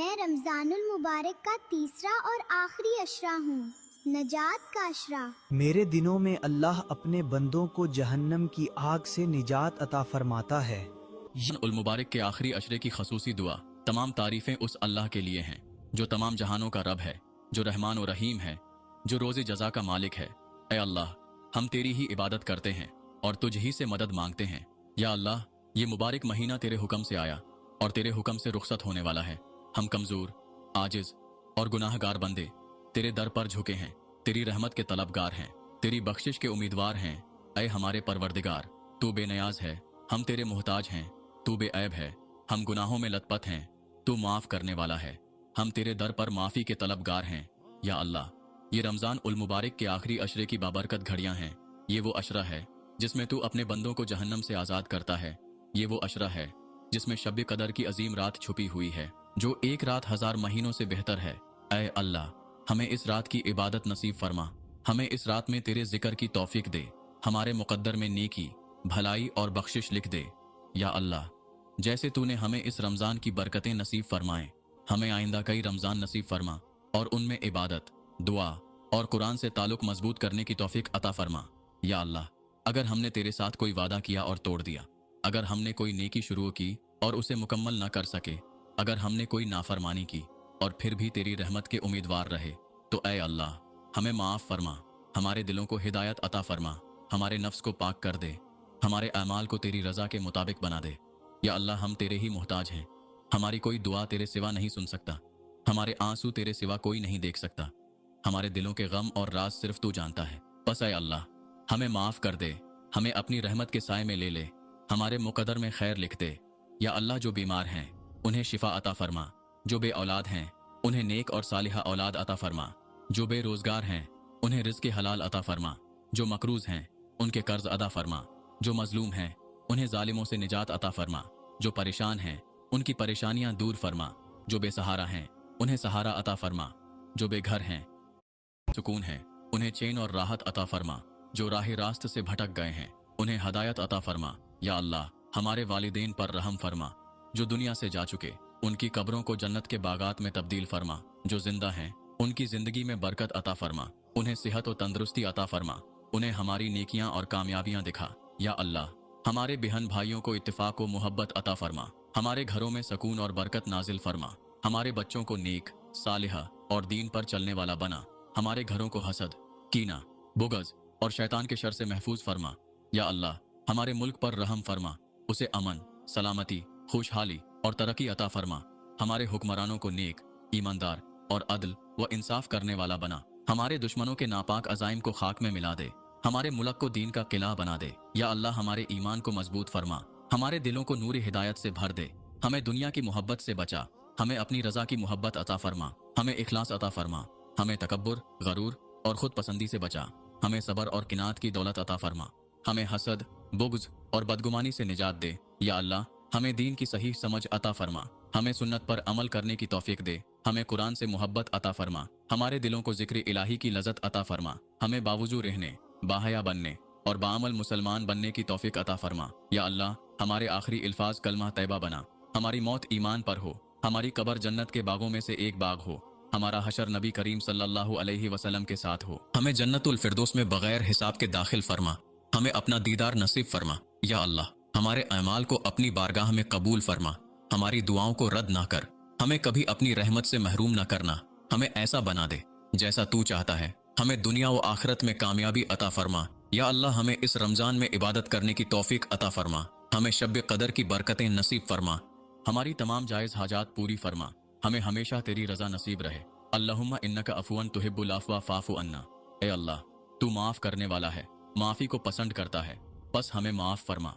میں رمضان المبارک کا تیسرا اور آخری عشرہ ہوں، نجات کا عشرہ۔ میرے دنوں میں اللہ اپنے بندوں کو جہنم کی آگ سے نجات عطا فرماتا ہے۔ رمضان المبارک کے آخری عشرے کی خصوصی دعا۔ تمام تعریفیں اس اللہ کے لیے ہیں جو تمام جہانوں کا رب ہے، جو رحمان و رحیم ہے، جو روز جزا کا مالک ہے۔ اے اللہ، ہم تیری ہی عبادت کرتے ہیں اور تجھ ہی سے مدد مانگتے ہیں۔ یا اللہ، یہ مبارک مہینہ تیرے حکم سے آیا اور تیرے حکم سے رخصت ہونے والا ہے۔ ہم کمزور، عاجز اور گناہ گار بندے تیرے در پر جھکے ہیں، تیری رحمت کے طلبگار ہیں، تیری بخشش کے امیدوار ہیں۔ اے ہمارے پروردگار، تو بے نیاز ہے، ہم تیرے محتاج ہیں، تو بے عیب ہے، ہم گناہوں میں لت پت ہیں، تو معاف کرنے والا ہے، ہم تیرے در پر معافی کے طلبگار ہیں۔ یا اللہ، یہ رمضان المبارک کے آخری عشرے کی بابرکت گھڑیاں ہیں۔ یہ وہ عشرہ ہے جس میں تو اپنے بندوں کو جہنم سے آزاد کرتا ہے۔ یہ وہ عشرہ ہے جس میں شب قدر کی عظیم رات چھپی ہوئی ہے، جو ایک رات 1000 مہینوں سے بہتر ہے۔ اے اللہ، ہمیں اس رات کی عبادت نصیب فرما، ہمیں اس رات میں تیرے ذکر کی توفیق دے، ہمارے مقدر میں نیکی، بھلائی اور بخشش لکھ دے۔ یا اللہ، جیسے تو نے ہمیں اس رمضان کی برکتیں نصیب فرمائیں، ہمیں آئندہ کئی رمضان نصیب فرما اور ان میں عبادت، دعا اور قرآن سے تعلق مضبوط کرنے کی توفیق عطا فرما۔ یا اللہ، اگر ہم نے تیرے ساتھ کوئی وعدہ کیا اور توڑ دیا، اگر ہم نے کوئی نیکی شروع کی اور اسے مکمل نہ کر سکے، اگر ہم نے کوئی نافرمانی کی اور پھر بھی تیری رحمت کے امیدوار رہے، تو اے اللہ، ہمیں معاف فرما، ہمارے دلوں کو ہدایت عطا فرما، ہمارے نفس کو پاک کر دے، ہمارے اعمال کو تیری رضا کے مطابق بنا دے۔ یا اللہ، ہم تیرے ہی محتاج ہیں، ہماری کوئی دعا تیرے سوا نہیں سن سکتا، ہمارے آنسو تیرے سوا کوئی نہیں دیکھ سکتا، ہمارے دلوں کے غم اور راز صرف تو جانتا ہے۔ بس اے اللہ، ہمیں معاف کر دے، ہمیں اپنی رحمت کے سائے میں لے لے، ہمارے مقدر میں خیر لکھ دے۔ یا اللہ، جو بیمار ہیں انہیں شفا عطا فرما، جو بے اولاد ہیں انہیں نیک اور صالحہ اولاد عطا فرما، جو بے روزگار ہیں انہیں رزق حلال عطا فرما، جو مقروض ہیں ان کے قرض ادا فرما، جو مظلوم ہیں انہیں ظالموں سے نجات عطا فرما، جو پریشان ہیں ان کی پریشانیاں دور فرما، جو بے سہارا ہیں انہیں سہارا عطا فرما، جو بے گھر ہیں سکون ہے انہیں چین اور راحت عطا فرما، جو راہ راست سے بھٹک گئے ہیں انہیں ہدایت عطا فرما۔ یا اللہ، ہمارے والدین پر رحم فرما، جو دنیا سے جا چکے ان کی قبروں کو جنت کے باغات میں تبدیل فرما، جو زندہ ہیں ان کی زندگی میں برکت عطا فرما، انہیں صحت و تندرستی عطا فرما، انہیں ہماری نیکیاں اور کامیابیاں دکھا۔ یا اللہ، ہمارے بہن بھائیوں کو اتفاق و محبت عطا فرما، ہمارے گھروں میں سکون اور برکت نازل فرما، ہمارے بچوں کو نیک، صالحہ اور دین پر چلنے والا بنا، ہمارے گھروں کو حسد، کینہ، بغض اور شیطان کے شر سے محفوظ فرما۔ یا اللہ، ہمارے ملک پر رحم فرما، اسے امن، سلامتی، خوشحالی اور ترقی عطا فرما، ہمارے حکمرانوں کو نیک، ایماندار اور عدل و انصاف کرنے والا بنا، ہمارے دشمنوں کے ناپاک عزائم کو خاک میں ملا دے، ہمارے ملک کو دین کا قلعہ بنا دے۔ یا اللہ، ہمارے ایمان کو مضبوط فرما، ہمارے دلوں کو نور ہدایت سے بھر دے، ہمیں دنیا کی محبت سے بچا، ہمیں اپنی رضا کی محبت عطا فرما، ہمیں اخلاص عطا فرما، ہمیں تکبر، غرور اور خود پسندی سے بچا، ہمیں صبر اور قناعت کی دولت عطا فرما، ہمیں حسد، بغض اور بدگمانی سے نجات دے۔ یا اللہ، ہمیں دین کی صحیح سمجھ عطا فرما، ہمیں سنت پر عمل کرنے کی توفیق دے، ہمیں قرآن سے محبت عطا فرما، ہمارے دلوں کو ذکر الہی کی لذت عطا فرما، ہمیں باوضو رہنے، باحیا بننے اور بعمل مسلمان بننے کی توفیق عطا فرما۔ یا اللہ، ہمارے آخری الفاظ کلمہ طیبہ بنا، ہماری موت ایمان پر ہو، ہماری قبر جنت کے باغوں میں سے ایک باغ ہو، ہمارا حشر نبی کریم صلی اللہ علیہ وسلم کے ساتھ ہو، ہمیں جنت الفردوس میں بغیر حساب کے داخل فرما، ہمیں اپنا دیدار نصیب فرما۔ یا اللہ، ہمارے اعمال کو اپنی بارگاہ میں قبول فرما، ہماری دعاؤں کو رد نہ کر، ہمیں کبھی اپنی رحمت سے محروم نہ کرنا، ہمیں ایسا بنا دے جیسا تو چاہتا ہے، ہمیں دنیا و آخرت میں کامیابی عطا فرما۔ یا اللہ، ہمیں اس رمضان میں عبادت کرنے کی توفیق عطا فرما، ہمیں شب قدر کی برکتیں نصیب فرما، ہماری تمام جائز حاجات پوری فرما، ہمیں ہمیشہ تیری رضا نصیب رہے۔ اللہم انک عفو تحب العفو فاعف عنا۔ اے اللہ، تو معاف کرنے والا ہے، معافی کو پسند کرتا ہے، بس ہمیں معاف فرما۔